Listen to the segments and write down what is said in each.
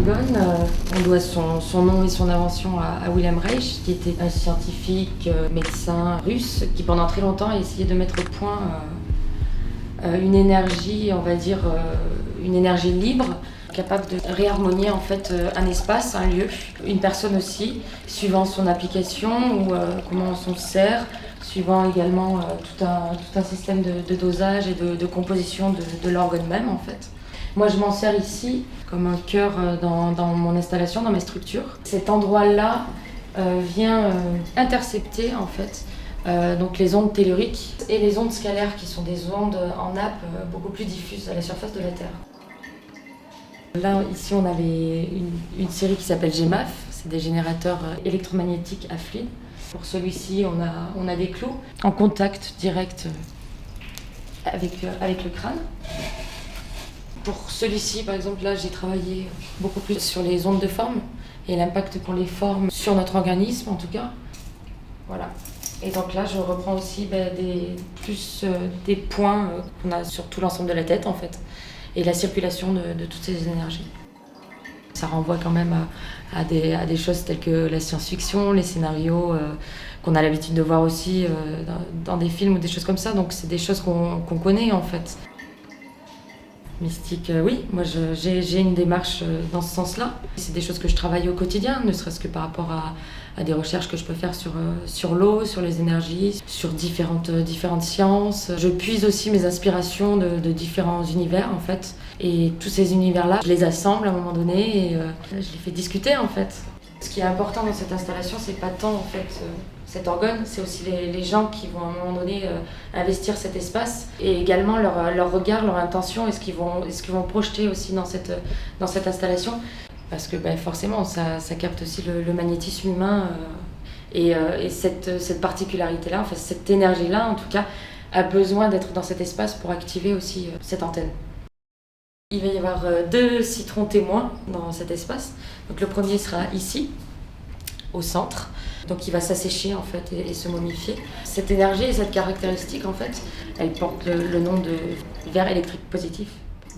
l'orgone, on doit son nom et son invention à Wilhelm Reich, qui était un scientifique, médecin russe, qui pendant très longtemps a essayé de mettre au point une énergie, on va dire, une énergie libre, capable de réharmonier en fait un espace, un lieu, une personne aussi, suivant son application ou comment on s'en sert, suivant également tout un système de dosage et de composition de l'organe même en fait. Moi je m'en sers ici comme un cœur dans mon installation, dans mes structures. Cet endroit-là vient intercepter en fait donc les ondes telluriques et les ondes scalaires qui sont des ondes en nappe beaucoup plus diffuses à la surface de la Terre. Là, ici, on a une série qui s'appelle GEMAF, c'est des générateurs électromagnétiques à fluide. Pour celui-ci, on a des clous en contact direct avec le crâne. Pour celui-ci, par exemple, là, j'ai travaillé beaucoup plus sur les ondes de forme et l'impact qu'ont les formes sur notre organisme, en tout cas. Voilà. Et donc là, je reprends aussi des points qu'on a sur tout l'ensemble de la tête, en fait, et la circulation de toutes ces énergies. Ça renvoie quand même à des choses telles que la science-fiction, les scénarios qu'on a l'habitude de voir aussi dans des films ou des choses comme ça. Donc c'est des choses qu'on connaît en fait. Mystique, oui, moi j'ai une démarche dans ce sens-là. C'est des choses que je travaille au quotidien, ne serait-ce que par rapport à des recherches que je peux faire sur l'eau, sur les énergies, sur différentes sciences. Je puise aussi mes inspirations de différents univers en fait. Et tous ces univers-là, je les assemble à un moment donné et je les fais discuter en fait. Ce qui est important dans cette installation, c'est pas tant en fait cet organe, c'est aussi les gens qui vont à un moment donné investir cet espace et également leur regard, leur intention et ce qu'ils vont projeter aussi dans cette installation. Parce que forcément, ça capte aussi le magnétisme humain et cette particularité-là, enfin cette énergie-là en tout cas, a besoin d'être dans cet espace pour activer aussi cette antenne. Il va y avoir 2 citrons témoins dans cet espace. Donc le premier sera ici, au centre. Donc il va s'assécher en fait et se momifier. Cette énergie et cette caractéristique en fait, elle porte le nom de verre électrique positif.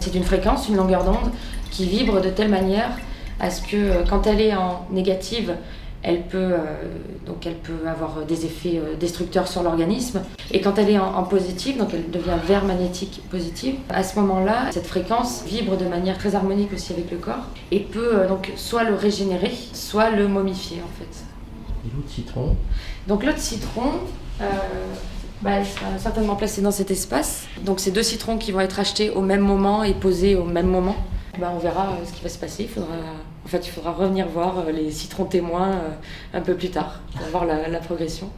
C'est une fréquence, une longueur d'onde qui vibre de telle manière à ce que quand elle est en négative, elle peut avoir des effets destructeurs sur l'organisme. Et quand elle est en positive, donc elle devient verre magnétique positive, à ce moment-là, cette fréquence vibre de manière très harmonique aussi avec le corps et peut donc soit le régénérer, soit le momifier en fait. Et l'autre citron? Donc l'autre citron, elle sera certainement placée dans cet espace. Donc c'est 2 citrons qui vont être achetés au même moment et posés au même moment. On verra ce qui va se passer. Il faudra revenir voir les citrons témoins un peu plus tard pour voir la progression.